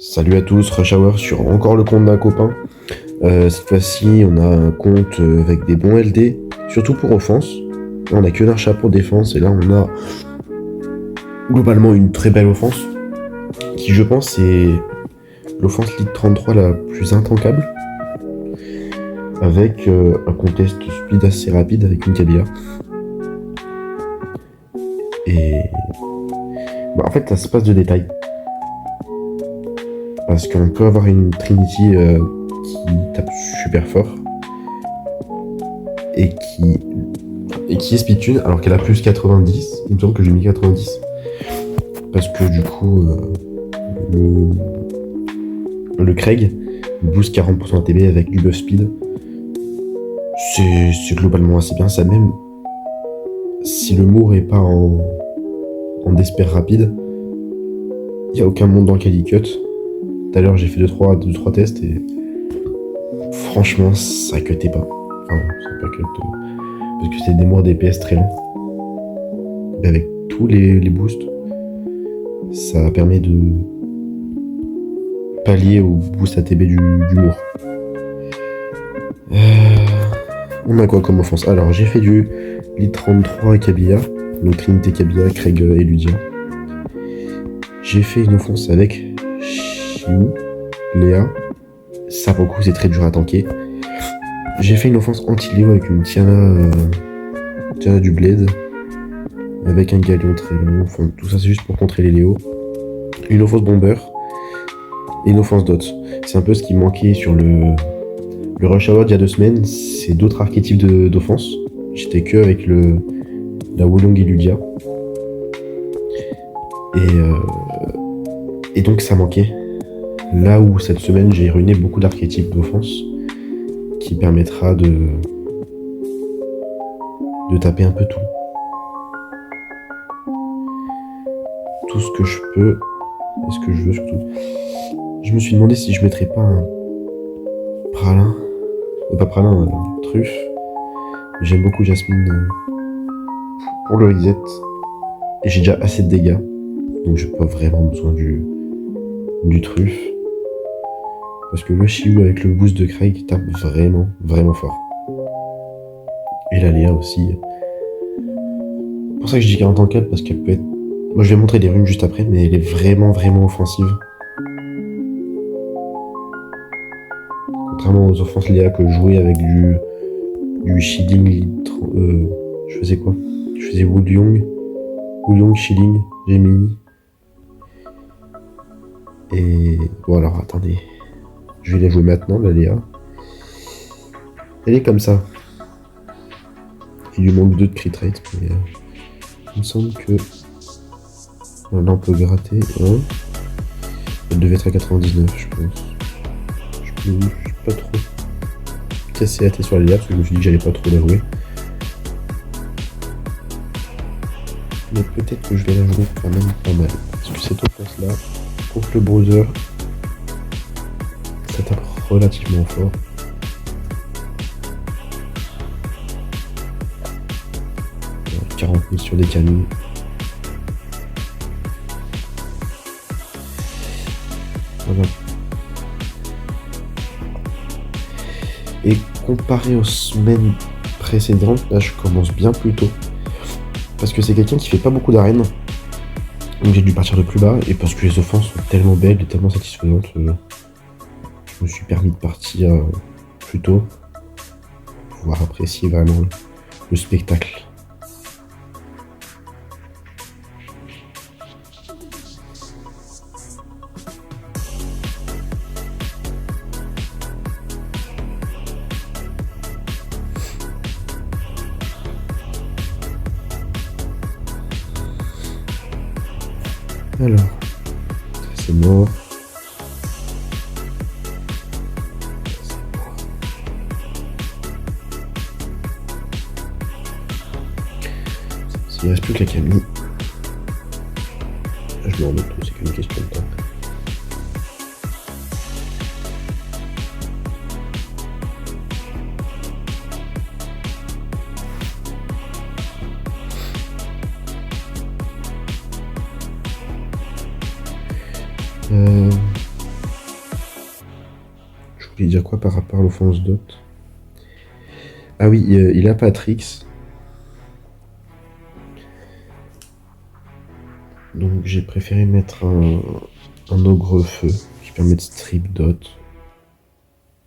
Salut à tous, Rush Hour sur encore le compte d'un copain. Cette fois-ci, on a un compte avec des bons LD, surtout pour offense. Là, on a que Narcha pour défense, et là, on a globalement une très belle offense, qui je pense est l'offense League 33 la plus intankable, avec un contest speed assez rapide avec une Kabila. Et en fait, ça se passe de détails. Parce qu'on peut avoir une Trinity qui tape super fort et qui est speedtune alors qu'elle a plus 90. Il me semble que j'ai mis 90 parce que du coup le Craig boost 40% ATB avec du buff speed. C'est globalement assez bien. Ça, même si le Moore est pas en despair rapide, il n'y a aucun monde dans le Cali Cut. Tout à l'heure j'ai fait 2-3 tests et franchement ça cutait pas. Enfin, c'est pas cut parce que c'est des moires DPS très lents. Mais avec tous les boosts, ça permet de pallier au boost ATB du Moore. On a quoi comme offense? Alors j'ai fait du Lead 33 Kabila, donc Trinité Kabila, Craig et Ludia. J'ai fait une offense avec Shiu, Léa. Ça pour le coup c'est très dur à tanker. J'ai fait une offense anti-Léo avec une Tiana du Blade, avec un Galion très long. Enfin tout ça c'est juste pour contrer les Léo. Une offense Bomber et une offense Dot. C'est un peu ce qui manquait sur le Rush Hour d'il y a 2 semaines. C'est d'autres archétypes d'offense. J'étais que avec la Wulong et Ludia. Et donc ça manquait. Là où cette semaine j'ai ruiné beaucoup d'archétypes d'offense qui permettra de taper un peu tout. Tout ce que je peux et ce que je veux surtout. Je me suis demandé si je mettrais pas un Pralin. Pas Pralin, Truffe. J'aime beaucoup Jasmine pour le reset. Et j'ai déjà assez de dégâts. Donc j'ai pas vraiment besoin du Truffe. Parce que le Shiu avec le boost de Craig tape vraiment fort. Et la Léa aussi. C'est pour ça que je dis qu'elle est en tant qu'elle, parce qu'elle peut être... Moi je vais montrer des runes juste après, mais elle est vraiment offensive. Contrairement aux offenses Léa que je jouais avec du Shilling. Je faisais quoi? Je faisais Wulong, Shilling, Gemini. Et bon alors attendez. Je vais la jouer maintenant, la Léa. Elle est comme ça. Il lui manque 2 de crit rate, mais il me semble que... Là on peut gratter 1. Elle devait être à 99, je pense. Je suis pas trop cassé la tête sur la Léa, parce que je me suis dit que j'allais pas trop la jouer. Mais peut-être que je vais la jouer quand même pas mal. Parce que cette offense-là, contre le browser, ça tape relativement fort. Alors, 40 000 sur des canons. Voilà. Et comparé aux semaines précédentes, là je commence bien plus tôt. Parce que c'est quelqu'un qui fait pas beaucoup d'arènes. Donc j'ai dû partir de plus bas. Et parce que les offenses sont tellement belles et tellement satisfaisantes, je me suis permis de partir plus tôt. Pour pouvoir apprécier vraiment le spectacle. Alors, ça c'est mort. Il ne reste plus que la Camille. Là, je me remets tout, c'est qu'une question de temps. Je vais dire quoi par rapport à l'offense dot? Ah oui, il a Patrix. Donc j'ai préféré mettre un ogre feu qui permet de strip dot.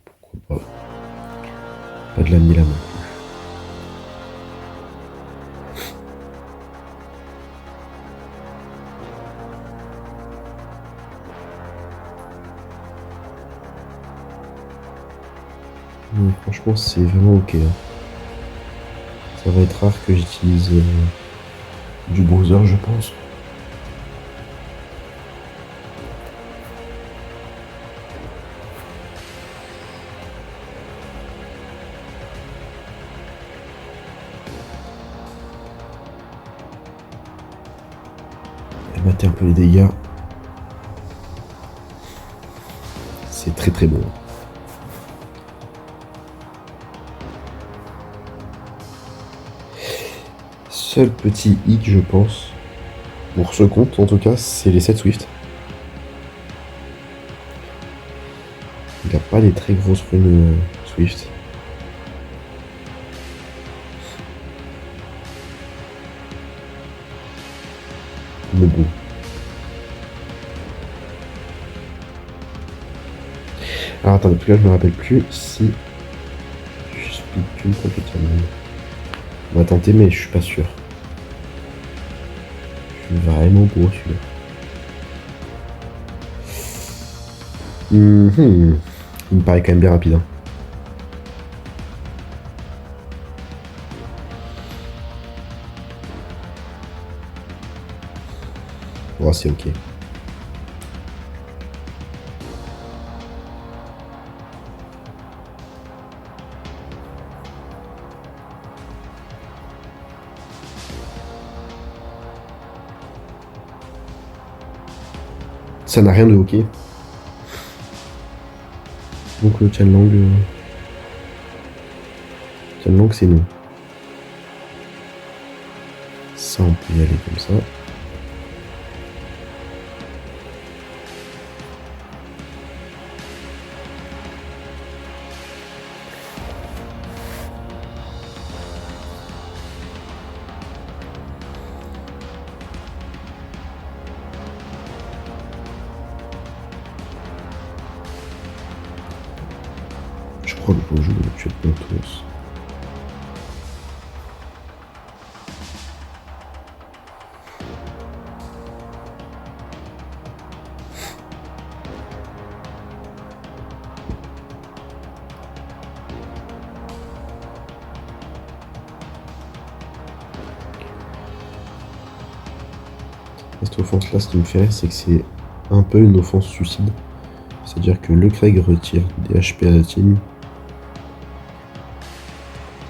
Pourquoi pas? Pas de la Milan. Franchement, c'est vraiment ok. Ça va être rare que j'utilise du browser, je pense. Et mater un peu les dégâts. C'est très très bon. Seul petit hic, je pense, pour ce compte en tout cas, c'est les 7 Swift. Il n'a pas des très grosses runes Swift. Mais bon. Alors attendez, plus là je me rappelle plus si je speed une complètement. On va tenter mais je suis pas sûr. Je suis vraiment gros celui-là. Il me paraît quand même bien rapide. Hein. Oh, c'est ok. Ça n'a rien de ok. Donc le Tianlang, c'est non. Ça, on peut y aller comme ça. Je crois que je joue le tuer de tous. Cette offense là, ce qui me fait rire, c'est que c'est un peu une offense suicide. C'est-à-dire que le Craig retire des HP à la team.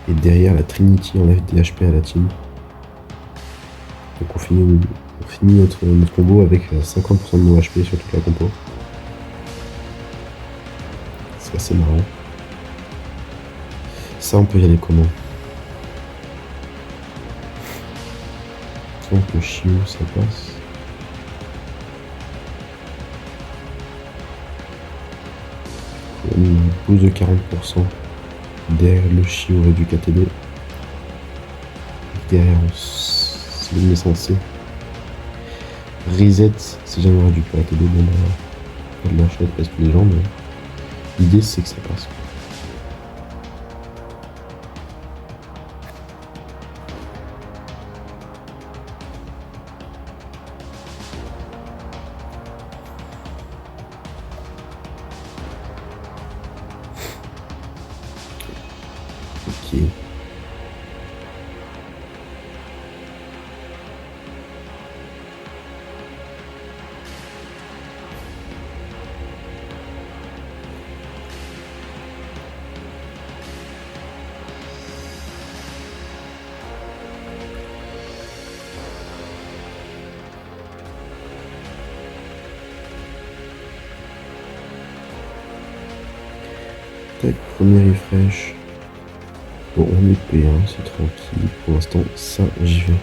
Et derrière, la Trinity enlève des HP à la team. Donc on finit notre combo avec 50% de nos HP sur toute la compo. C'est assez marrant. Ça, on peut y aller comment? Donc le Chiu, ça passe. Une boost de 40% derrière le Chiu aurait du KTB. Derrière, c'est censé reset si jamais on aurait du KTB. Bon, bah, de la chouette parce que les gens, mais l'idée c'est que ça passe. Ok. Tac, premier refresh. Bon, on est P1, c'est tranquille. Pour l'instant, ça, j'y vais.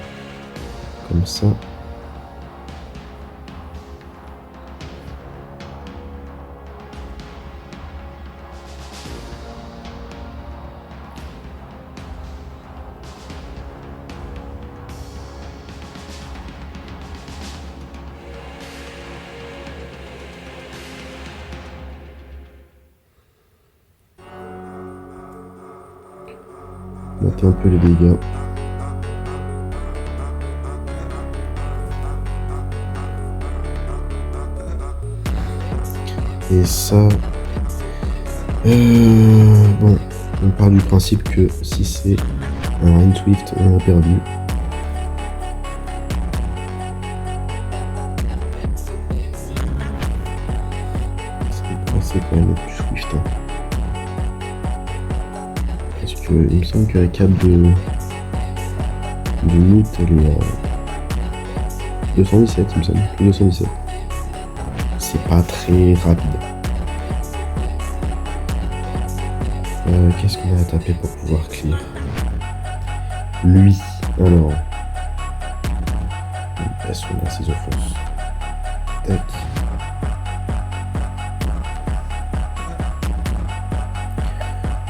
Comme ça. Mater un peu les dégâts. Et ça... bon, on part du principe que si c'est un Rain Swift, on a perdu. C'est quand même être plus Swift. Hein. Parce que il me semble que la cap de Moot, elle est à 217, il me semble. 217. C'est pas très rapide. Qu'est-ce qu'on a à taper pour pouvoir clear? Lui, alors. Elles sont là, ses offenses. Tac.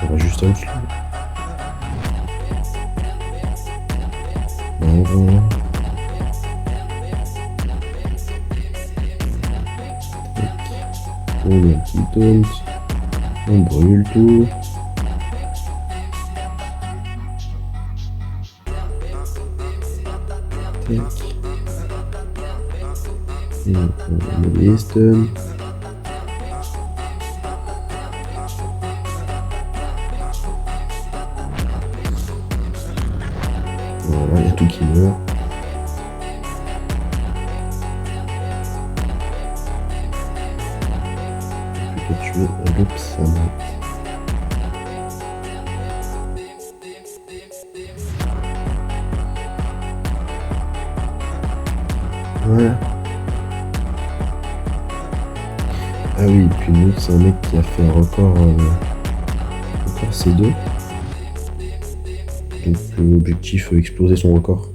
On va juste en dessous. Voilà. On met un petit taunt. On brûle tout. Et on met les stuns. Voilà, il y a tout qui meurt. On peut tuer l'Opsama. Voilà. Ah oui, puis nous, c'est un mec qui a fait un record C2. Donc l'objectif, exploser son record.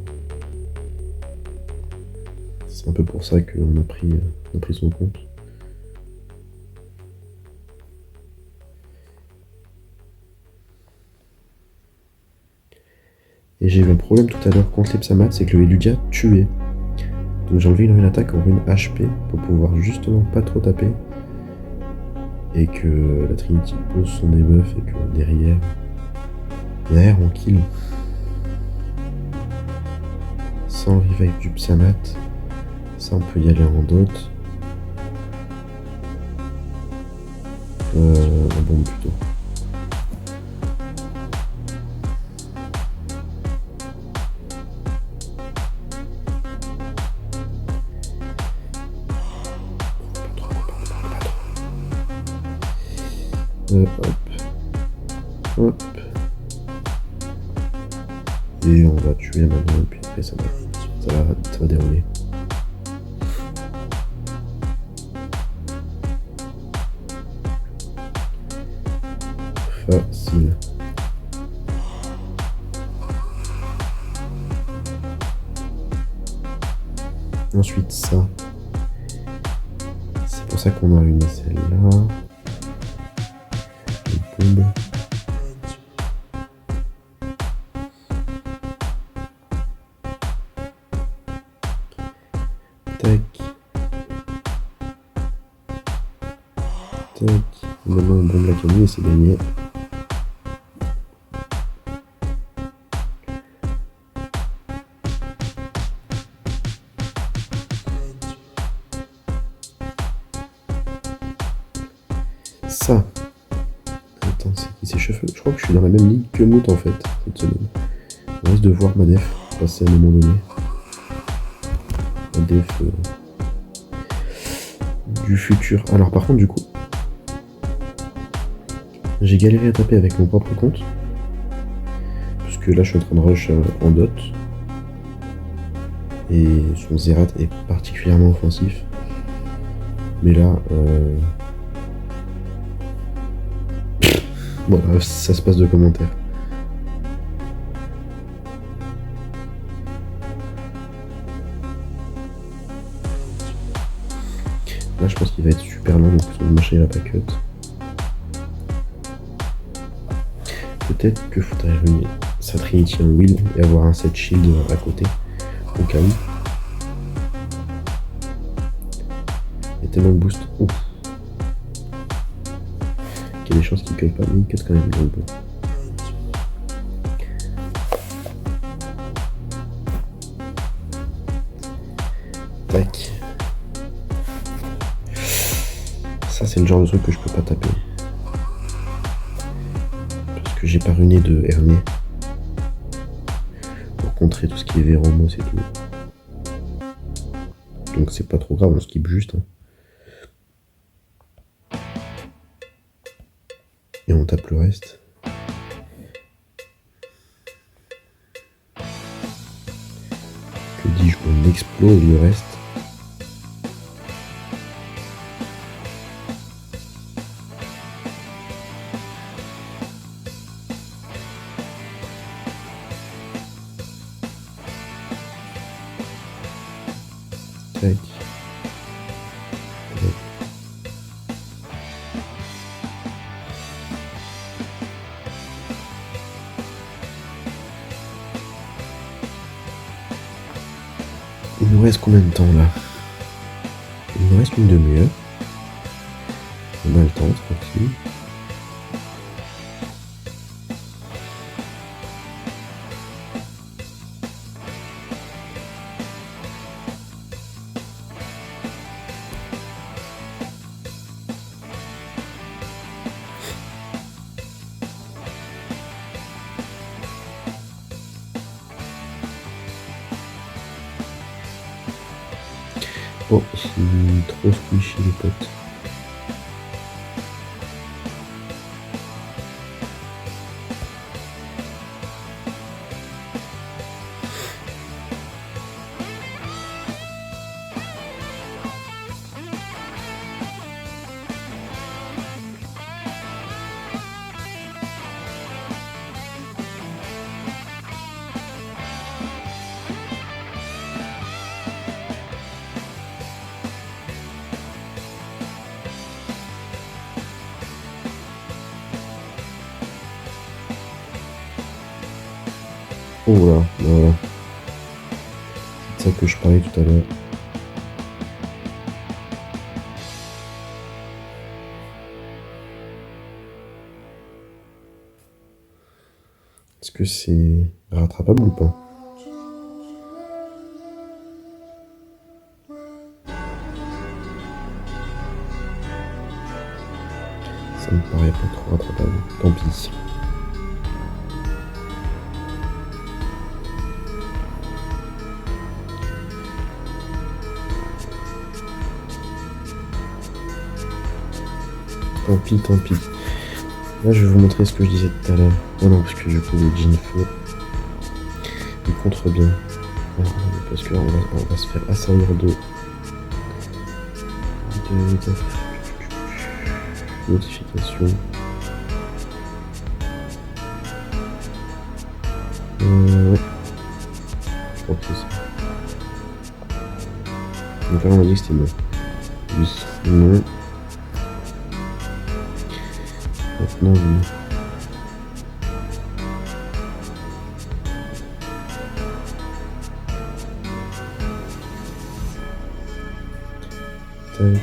C'est un peu pour ça qu'on a pris son compte. Et j'ai eu un problème tout à l'heure contre les Psamat, c'est que le Eludia tuait. Donc j'ai enlevé une rune attaque en rune HP pour pouvoir justement pas trop taper. Et que la Trinity pose son debuff et que derrière on kill. Sans le revive du Psamat, ça on peut y aller en dot. En bombe plutôt. Hop. Et on va tuer maintenant, et puis après ça va dérouler. Facile. Ensuite ça. C'est pour ça qu'on a une celle-là. Une bombe. Tac. Tac. Maintenant on bombe la camille et c'est gagné. Ça. Attends, c'est qui s'échauffe? Je crois que je suis dans la même ligue que Moot en fait, cette semaine. On risque de voir ma def passer à un moment donné. Ma def du futur. Alors par contre du coup, j'ai galéré à taper avec mon propre compte. Parce que là je suis en train de rush en dot. Et son Zerat est particulièrement offensif. Mais là... Bon, ça se passe de commentaires. Là, je pense qu'il va être super long, donc son machin il va pas cut. Peut-être que faudrait revenir sa Trinity en wheel et avoir un set shield à côté, au cas où. Il y a tellement de boost. Ouf. Qu'il y a des chances qu'il cut pas, mais il cut quand même. Donc bon. Tac. Ça, c'est le genre de truc que je peux pas taper. Parce que j'ai pas runé de hernier. Pour contrer tout ce qui est Véromos et tout. Donc c'est pas trop grave, on skip juste. Hein. Et on tape le reste. Que dis-je, on explose le reste. Tac. Il nous reste combien de temps là? Il nous reste une demi-heure. On a le temps, tranquille. Oh, c'est trop squishy les potes. Oh là, voilà. C'est de ça que je parlais tout à l'heure. Est-ce que c'est rattrapable ou pas? Ça me paraît pas trop rattrapable. Tant pis. Tant pis. Là, je vais vous montrer ce que je disais tout à l'heure. Oh non, parce que du coup, le Jinfo, il contre bien. Parce que là, on va se faire assaillir de notifications. Ouais. Je crois que c'est ça. Donc là, on a dit que c'était non. Oui, non. Maintenant, oui. Tac.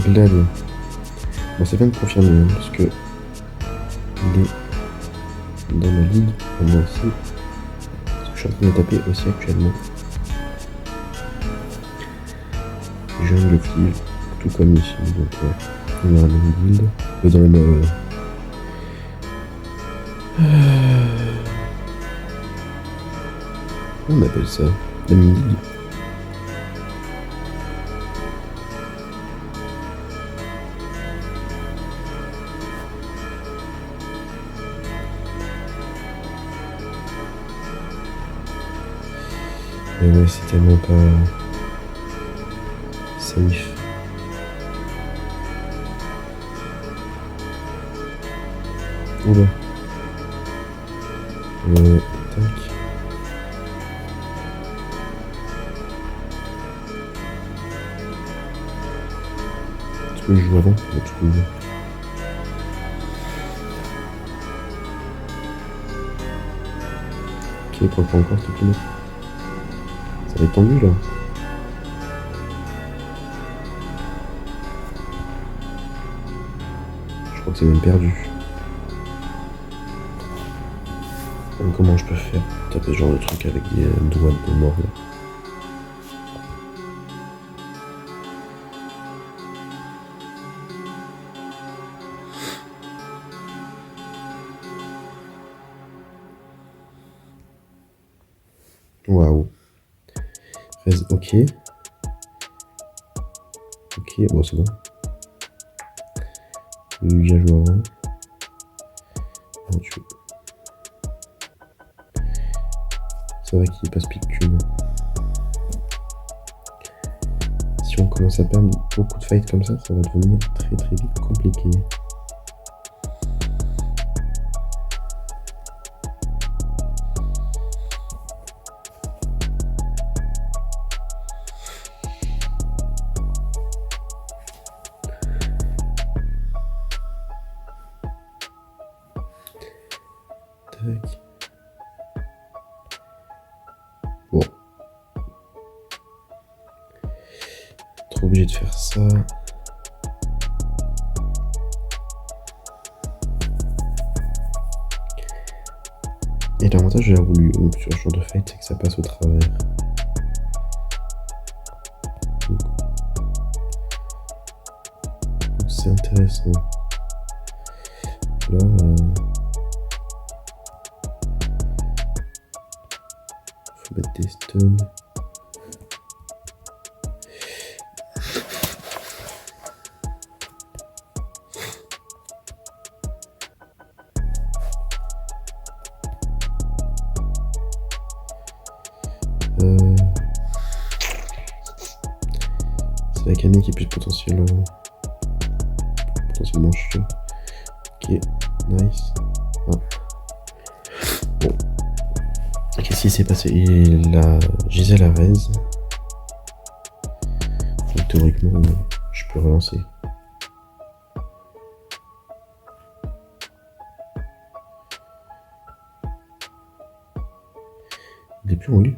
Glad. Bon, c'est bien de confirmer, hein, parce que il est dans ma ligue, moi aussi. Parce que je suis en train de taper aussi actuellement. Jungle Cleave, tout comme ici, donc on est dans la même guilde. Dans la même. Comment on appelle ça? La même ligue. Mais ouais, c'est tellement pas safe. Oula. Tac. Est-ce que je joue avant? Ouais, tu peux jouer. Ok, prends pas encore, s'il te plaît. Ça va être tendu là. Je crois que c'est même perdu. Donc, comment je peux faire pour taper ce genre de truc avec des doigts de mort là? Waouh. Ok. Ok, bon c'est bon. J'ai déjà joué avant. Non, tu... Ça va qu'il passe pique cube. Si on commence à perdre beaucoup de fights comme ça va devenir très très vite compliqué. Tac. Bon. Trop obligé de faire ça. Et l'avantage j'ai voulu sur ce genre de fight, c'est que ça passe au travers. Donc c'est intéressant. Là, faut mettre des stuns. C'est la Camille qui est plus potentiellement chiant. Ok, nice. Ah. Bon. Qu'est-ce qui s'est passé? Il a Gisèle a raise. Donc théoriquement, je peux relancer. Il est plus en U.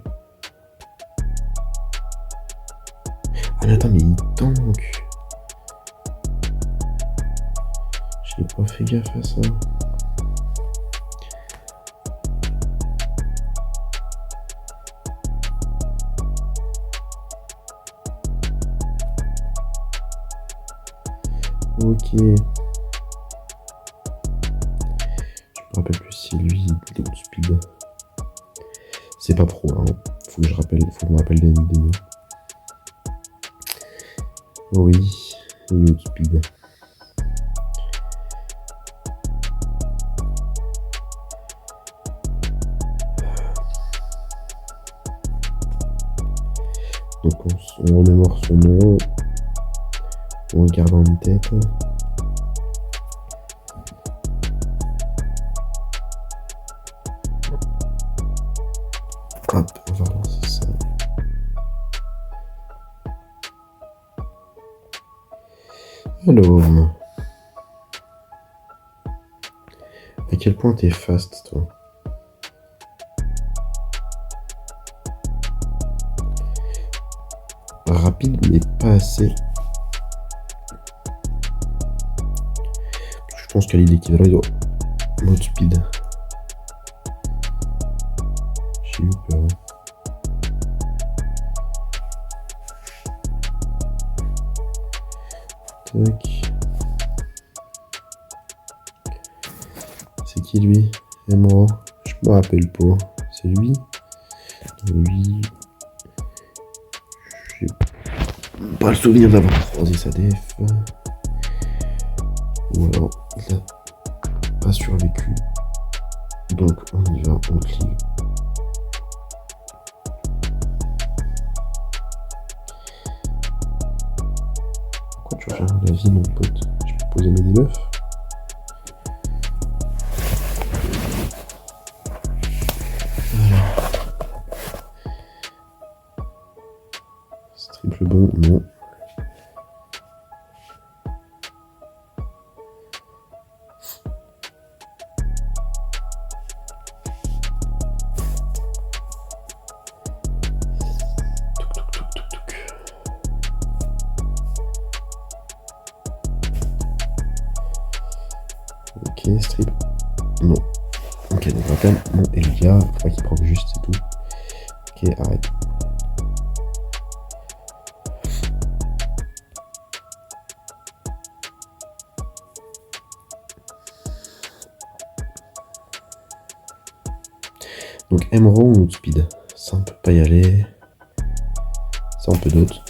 Ah mais attends, mais il tank. J'ai pas fait gaffe à ça. Ok. Je me rappelle plus si lui il est speed. C'est pas pro, hein. Faut que je me rappelle des noms. Oui, il est speed. Donc on remémore son nom. On le garde en tête. Hop, on va relancer ça. Alors, à quel point t'es fast, toi? Rapide, mais pas assez. Je pense qu'à l'idée l'équivalent, il doit mode speed. J'ai eu peur. Tac. C'est qui lui? Et moi, je me rappelle pas. C'est lui. Lui. J'ai pas le souvenir d'avoir croisé sa def. Ou alors il a pas survécu. Donc on y va, on clive. Pourquoi tu reviens la vie, mon pote? Je peux poser mes debuffs? Alors. C'est triple bon, non. Ok, strip. Non. Ok, donc on va quand même... Bon, Elia, faut pas qu'il proc juste, c'est tout. Ok, arrête. Donc Emerald ou Outspeed. Ça on peut pas y aller. Ça on peut d'autres.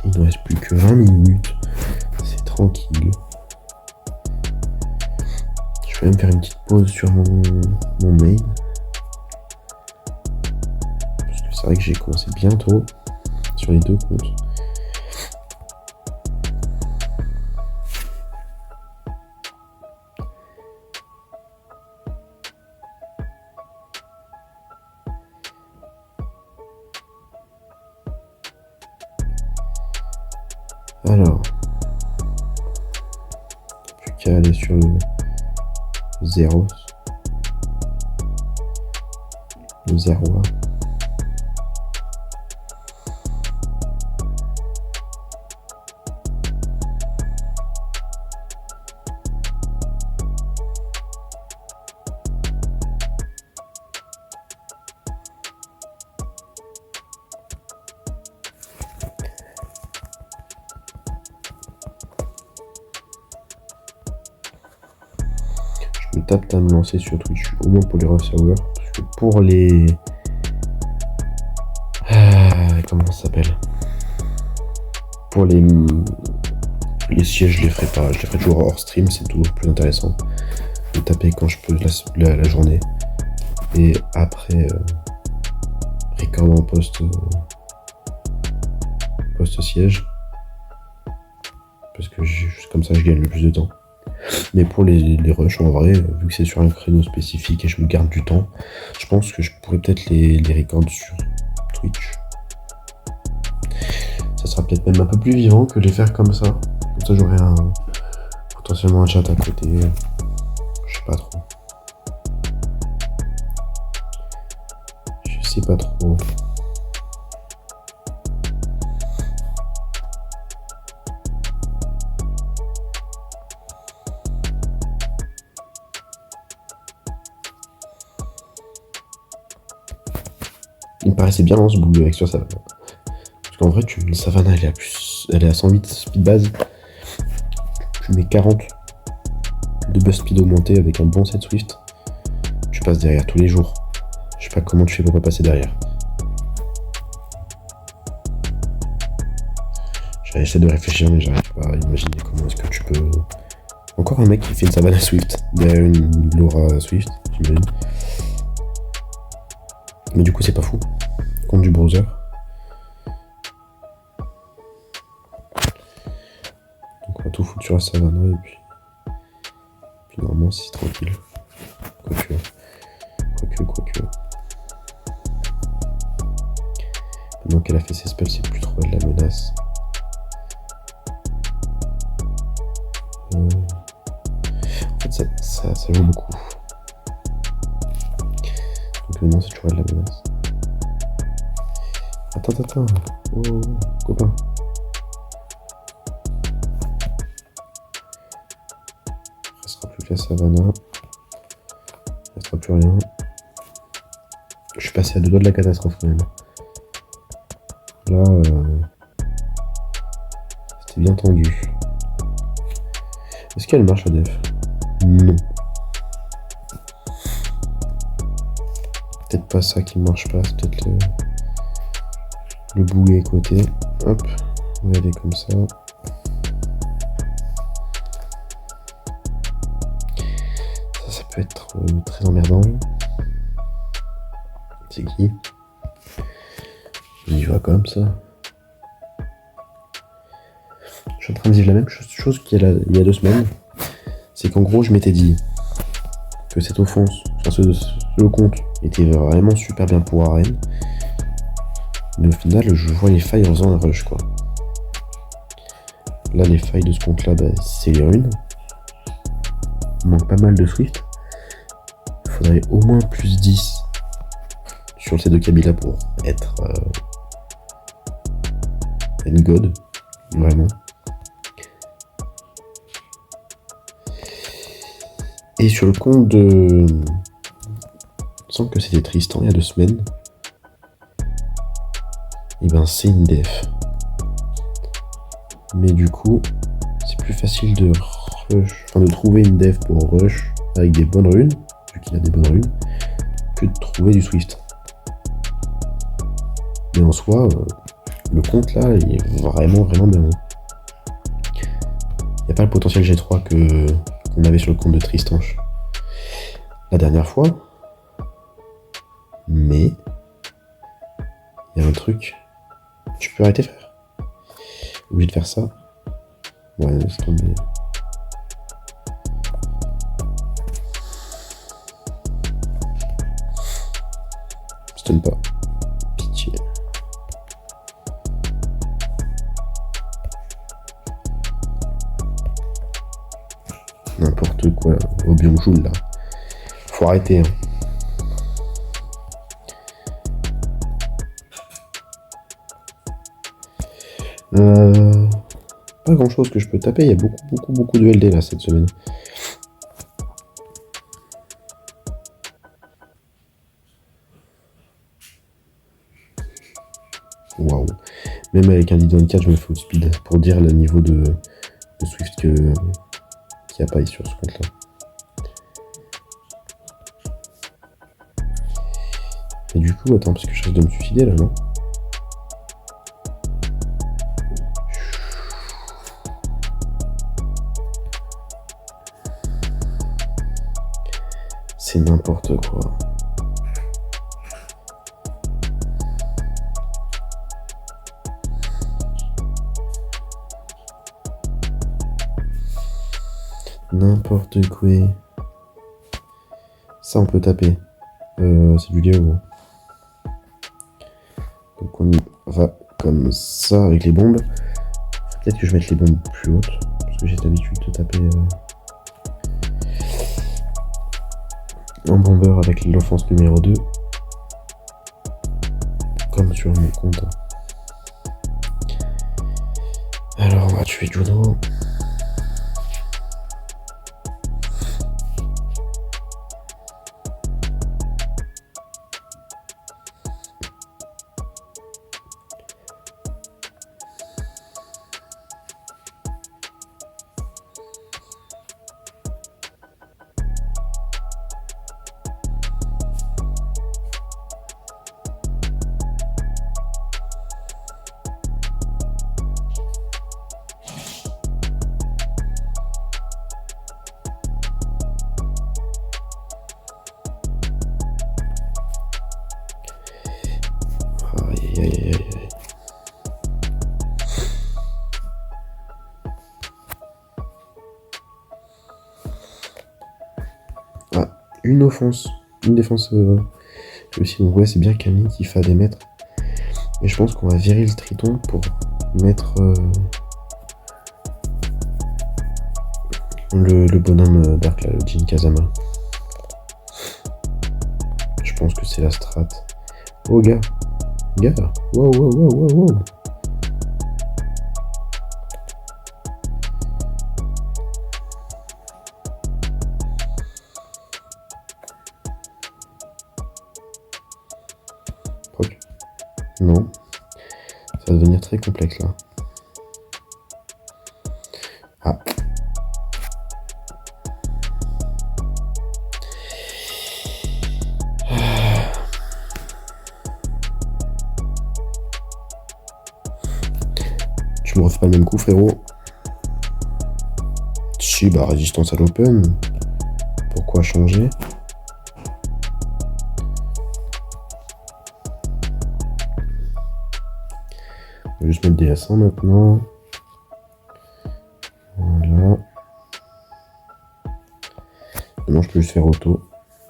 Il ne reste plus que 20 minutes. C'est tranquille. Je vais même faire une petite pause sur mon main. Parce que c'est vrai que j'ai commencé bientôt sur les deux comptes. Alors, plus qu'à aller sur le Zeros, le Zeroa. Je me tape à me lancer sur Twitch, au moins pour les rush hours, parce que pour les... comment ça s'appelle? Pour les sièges, je les ferai pas, je les ferai toujours hors stream, c'est toujours plus intéressant de taper quand je peux la journée. Et après, record en post siège, parce que comme ça je gagne le plus de temps. Mais pour les rushs, en vrai, vu que c'est sur un créneau spécifique et je me garde du temps, je pense que je pourrais peut-être les records sur Twitch. Ça sera peut-être même un peu plus vivant que les faire comme ça. Comme ça, j'aurai potentiellement un chat à côté. Je sais pas trop. Je sais pas trop. Il me paraissait bien dans ce bout avec sur Savannah. Parce qu'en vrai, Savannah, elle est à 108 speed base. Tu mets 40 de buzz speed augmenté avec un bon set Swift. Tu passes derrière tous les jours. Je sais pas comment tu fais pour pas passer derrière. J'essaie de réfléchir, mais j'arrive pas à imaginer comment est-ce que tu peux... Encore un mec qui fait une Savannah Swift derrière une Laura Swift, j'imagine. Mais du coup, c'est pas fou. Compte du browser. Donc on va tout foutre sur la Savannah et puis normalement c'est tranquille. Quoique. Maintenant qu'elle a fait ses spells, c'est plus trop de la menace. En fait ça joue beaucoup. Donc maintenant c'est toujours de la menace. Attends. Oh, copain. Il restera plus que la Savannah. Il restera plus rien. Je suis passé à 2 doigts de la catastrophe quand même. Là, c'était bien tendu. Est-ce qu'elle marche la def? Non. Peut-être pas ça qui marche pas, c'est peut-être le boulet côté. Hop, on va aller comme ça. Ça peut être très emmerdant. C'est qui? Il va comme ça. Je suis en train de dire la même chose qu'il y a 2 semaines. C'est qu'en gros, je m'étais dit que cette offense, enfin ce compte, était vraiment super bien pour Arène. Mais au final, je vois les failles en faisant un rush, quoi. Là, les failles de ce compte-là, c'est les runes. Il manque pas mal de Swift. Il faudrait au moins plus 10 sur le set de Kabila pour être une god, vraiment. Et sur le compte de... Il me semble que c'était Tristan il y a 2 semaines. Et ben c'est une def. Mais du coup, c'est plus facile de de trouver une def pour rush avec des bonnes runes, vu qu'il y a des bonnes runes, que de trouver du Swift. Mais en soi, le compte là, il est vraiment bien. Il n'y a pas le potentiel G3 qu'on avait sur le compte de Tristan la dernière fois. Mais il y a un truc. Tu peux arrêter frère. Obligé de faire ça. Ouais, laisse tomber. Stun pas. Pitié. N'importe quoi. Au Byung-Chul là. Faut arrêter. Hein. Pas grand chose que je peux taper, il y a beaucoup de LD là cette semaine. Waouh. Même avec un lead 4, je me fais outspeed pour dire le niveau de Swift qu'il n'y a pas sur ce compte là. Et du coup, attends, parce que je risque de me suicider là, non? C'est n'importe quoi. N'importe quoi. Ça, on peut taper. C'est du Léo. Donc on y va comme ça avec les bombes. Peut-être que je vais mettre les bombes plus hautes. Parce que j'ai l'habitude de taper en bomber avec l'offense numéro 2. Comme sur mon compte. Alors on va tuer Juno. Ah, une offense, une défense réussie. Donc ouais, c'est bien Camille qui fait des mètres. Et je pense qu'on va virer le Triton pour mettre le bonhomme Dark là, le Jin Kazama. Je pense que c'est la strat. Oh gars, wow. Proc. Non. Ça va devenir très complexe là. Ah. Tu me refais pas le même coup frérot. Si bah résistance à l'open. Pourquoi changer? On va juste mettre des A100 maintenant. Voilà. Maintenant je peux juste faire auto.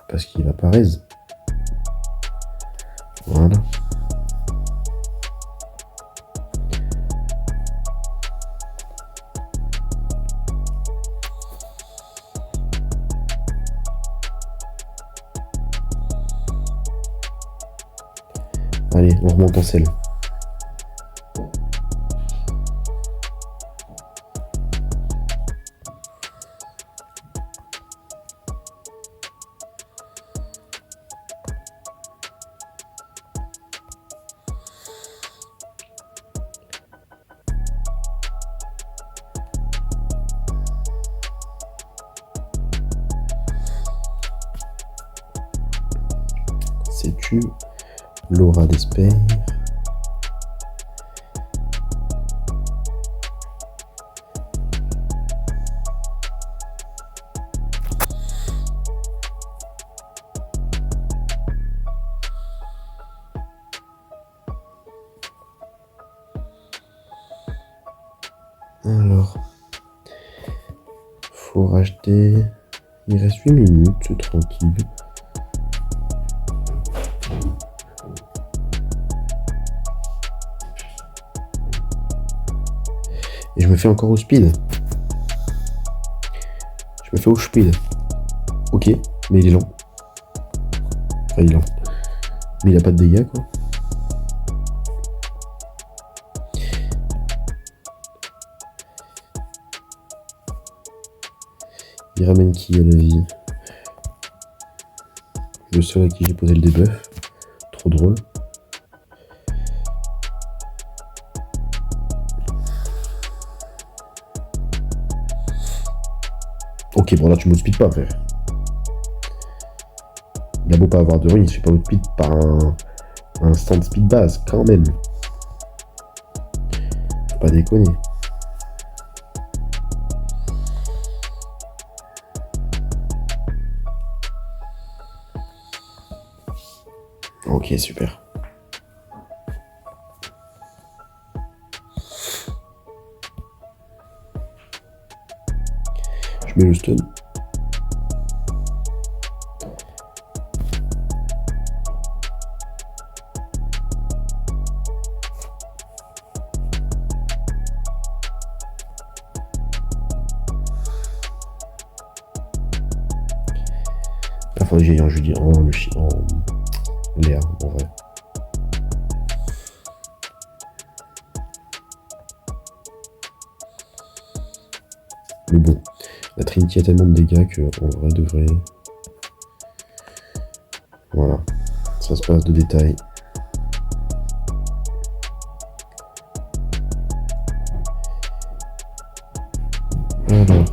Parce qu'il va pas raise. Voilà. Allez, on remonte en selle. c'est une Laura Despair. Alors, faut racheter. Il reste 8 minutes, c'est tranquille. Et je me fais encore au speed. Je me fais au speed. Ok, mais il est lent. Enfin, il est lent. Mais il a pas de dégâts, quoi. Il ramène qui à la vie? Le seul à qui j'ai posé le debuff. Trop drôle. Ok, bon là tu me speed pas, frère. Il a beau pas avoir de rune, il se fait pas outspeed par un stand speed base, quand même. Faut pas déconner. Ok, super. Je mets le stun. Enfin, j'ai un Julie en Léa, en vrai. Mais bon, la Trinity a tellement de dégâts qu'en vrai de vrai. Voilà, ça se passe de détails. Alors,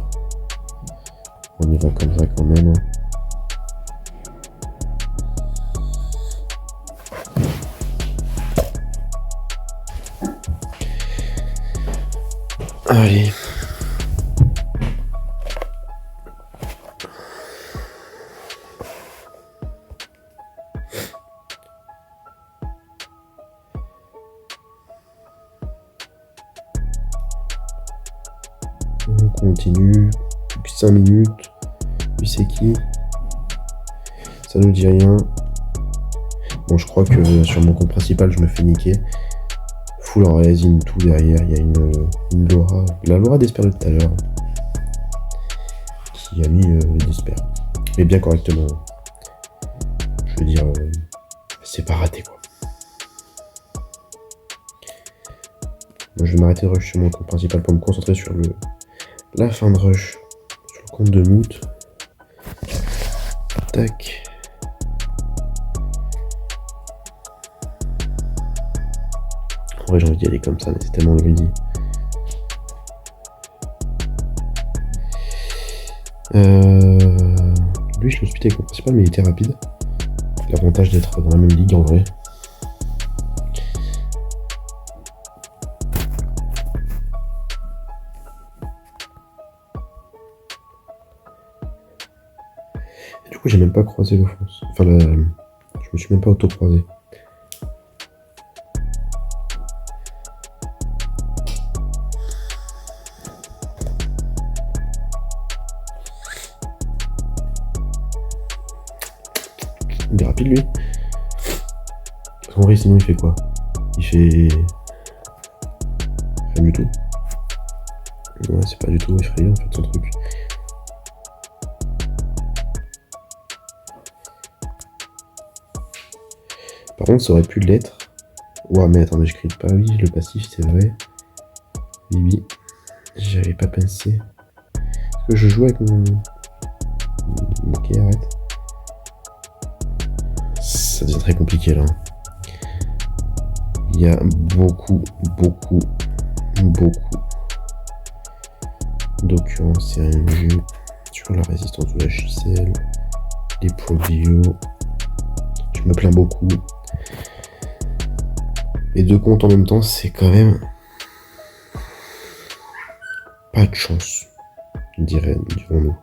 on y va comme ça quand même. Allez. On continue. Plus que 5 minutes. Lui c'est qui? Ça nous dit rien. Bon, je crois que sur mon compte principal, je me fais niquer. Full en résine, tout derrière. Il y a une Laura. La Laura d'Esper de tout à l'heure. Qui a mis l'Esper. Mais bien correctement. Je veux dire, c'est pas raté quoi. Moi, je vais m'arrêter de rush sur mon compte principal pour me concentrer sur la fin de rush. Sur le compte de Moot. Tac. En vrai, j'ai envie d'y aller comme ça, mais c'est tellement greedy. Lui, je le suis avec mon principal, mais il était rapide. L'avantage d'être dans la même ligue en vrai. Et du coup, j'ai même pas croisé l'offense. Enfin, je me suis même pas auto-croisé. Il est rapide lui. Parce qu'en vrai sinon il fait quoi? Il fait... rien du tout. Ouais c'est pas du tout effrayant en fait son truc. Par contre ça aurait pu l'être. Ouah mais attendez je crie pas, oui le passif c'est vrai. Oui. J'avais pas pensé. Est-ce que je joue avec mon... Ok arrête. Ça devient très compliqué là. Il y a beaucoup d'occurrences et RNG sur la résistance de la HCL, les probio. Je je me plains beaucoup. Et deux comptes en même temps, c'est quand même pas de chance, dirons-nous.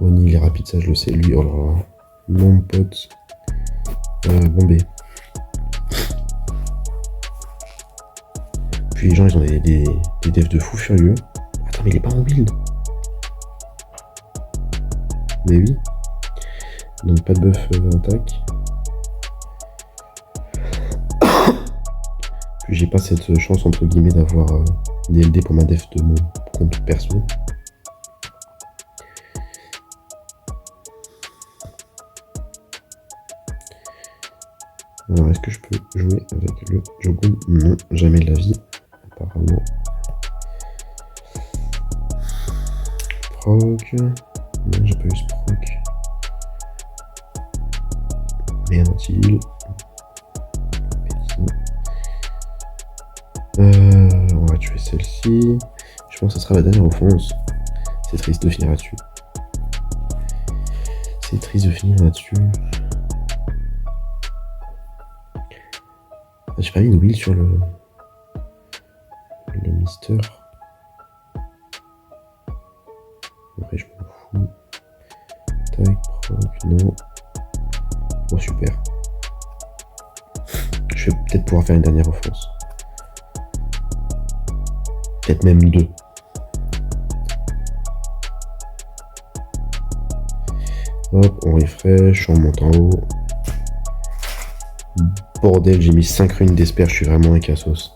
Ronnie, il est rapide, ça je le sais. Lui, oh là là, mon pote. Bombé. Puis les gens, ils ont des devs de fou furieux. Attends, mais il est pas en build. Mais oui. Donc pas de buff attaque. Puis j'ai pas cette chance entre guillemets d'avoir des LD pour ma def de mon compte perso. Alors est-ce que je peux jouer avec le Jogun? Non, jamais de la vie. Apparemment. Proc. Non, j'ai pas eu ce proc. Merde, il. On va tuer celle-ci. Je pense que ça sera la dernière offense. C'est triste de finir là-dessus. C'est triste de finir là-dessus. J'ai pas mis de wheel sur le Mister. Après, je m'en fous. Tac, proc, non. Oh, super. Je vais peut-être pouvoir faire une dernière offense. Peut-être même deux. Hop, on refresh, on monte en haut. Bordel, j'ai mis 5 runes d'espère, je suis vraiment un cassos.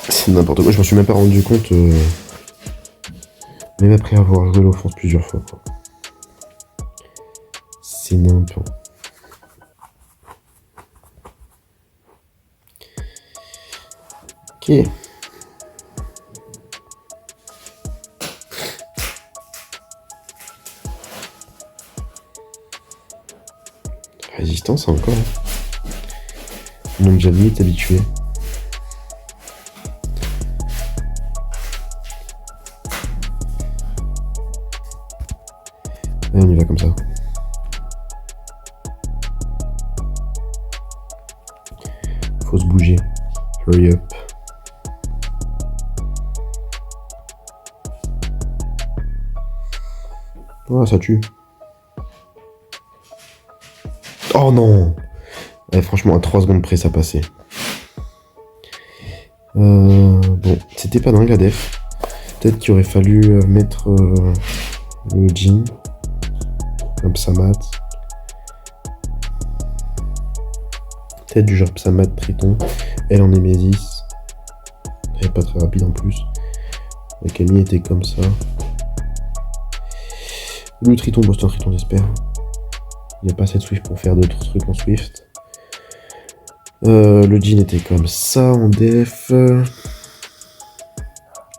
C'est n'importe quoi, je m'en suis même pas rendu compte. Même après avoir joué l'offense plusieurs fois, quoi. C'est n'importe. Ok. Résistance encore. On est déjà limite habitué. Et on y va comme ça. Faut se bouger. Hurry up. Oh, ça tue. Oh non! Ouais, franchement, à 3 secondes près, ça passait. Bon, c'était pas dingue la def. Peut-être qu'il aurait fallu mettre le Jhin. Un Psamat. Peut-être du genre Psamat, Triton. Elle en Némésis. Elle est pas très rapide en plus. La Camille était comme ça. Le Triton, bon, c'est un Triton, j'espère. Il n'y a pas assez de Swift pour faire d'autres trucs en Swift. Le Jhin était comme ça en def.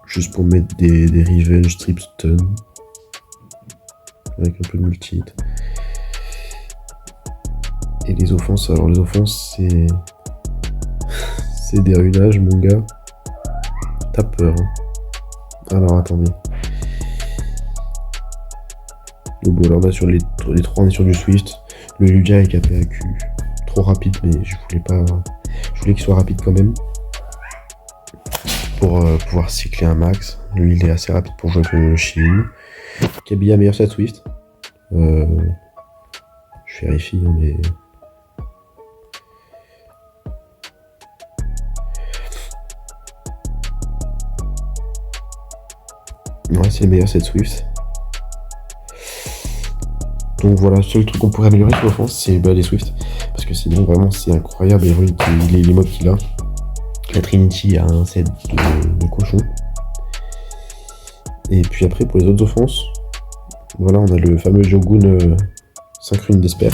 Juste pour mettre des revenge strip stun. Avec un peu de multi-hit. Et les offenses, alors les offenses c'est... c'est des runages mon gars. T'as peur. Hein. Alors attendez. Donc bon, là on a sur les 3, on est sur du Swift. Le Lugia est KPAQ. Trop rapide, mais je voulais pas. Je voulais qu'il soit rapide quand même. Pour pouvoir cycler un max. Lui il est assez rapide pour jouer avec le Shield. Kabia meilleur set Swift. Je vérifie, hein, mais. Ouais, c'est le meilleur set Swift. Donc voilà, le seul truc qu'on pourrait améliorer sur l'offense, c'est les Swift. Parce que sinon, vraiment, c'est incroyable les mobs qu'il a. La Trinity a un set de cochon. Et puis après, pour les autres offenses, voilà, on a le fameux Jogun 5 runes d'espère.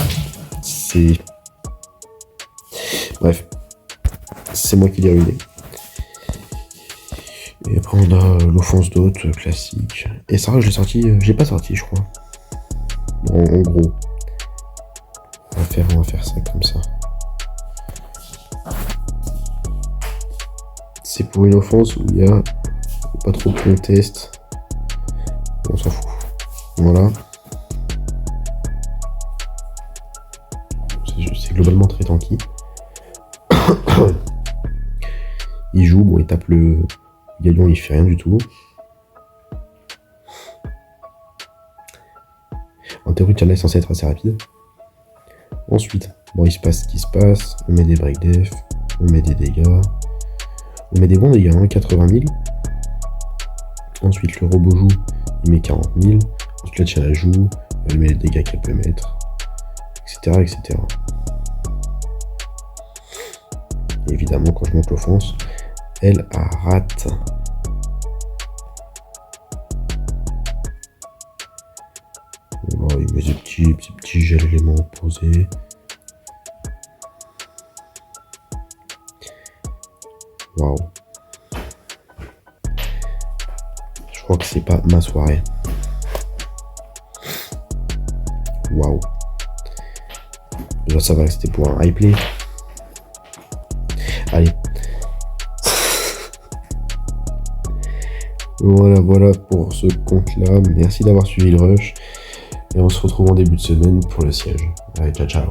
C'est... Bref. C'est moi qui l'ai ruiné. Et après, on a l'offense d'hôte classique. Et ça, je l'ai sorti... j'ai pas sorti, je crois. En gros. On va faire ça comme ça. C'est pour une offense où il y a pas trop de contest. On s'en fout. Voilà. globalement très tanky. Il joue, bon, il tape le gaillon, il fait rien du tout. En théorie, Tchala est censé être assez rapide. Ensuite, bon, il se passe ce qui se passe. On met des break def, on met des dégâts. On met des bons dégâts, hein, 80 000. Ensuite, le robot joue, il met 40 000. Ensuite, la Tchala joue, elle met les dégâts qu'elle peut mettre, etc., etc. Et évidemment, quand je monte l'offense, elle rate. Oh, il met des petits gels éléments opposés. Waouh. Je crois que c'est pas ma soirée. Waouh. Déjà ça va, c'était pour un high play. Allez. Voilà pour ce compte-là. Merci d'avoir suivi le rush. Et on se retrouve en début de semaine pour le siège. Allez, ciao ciao.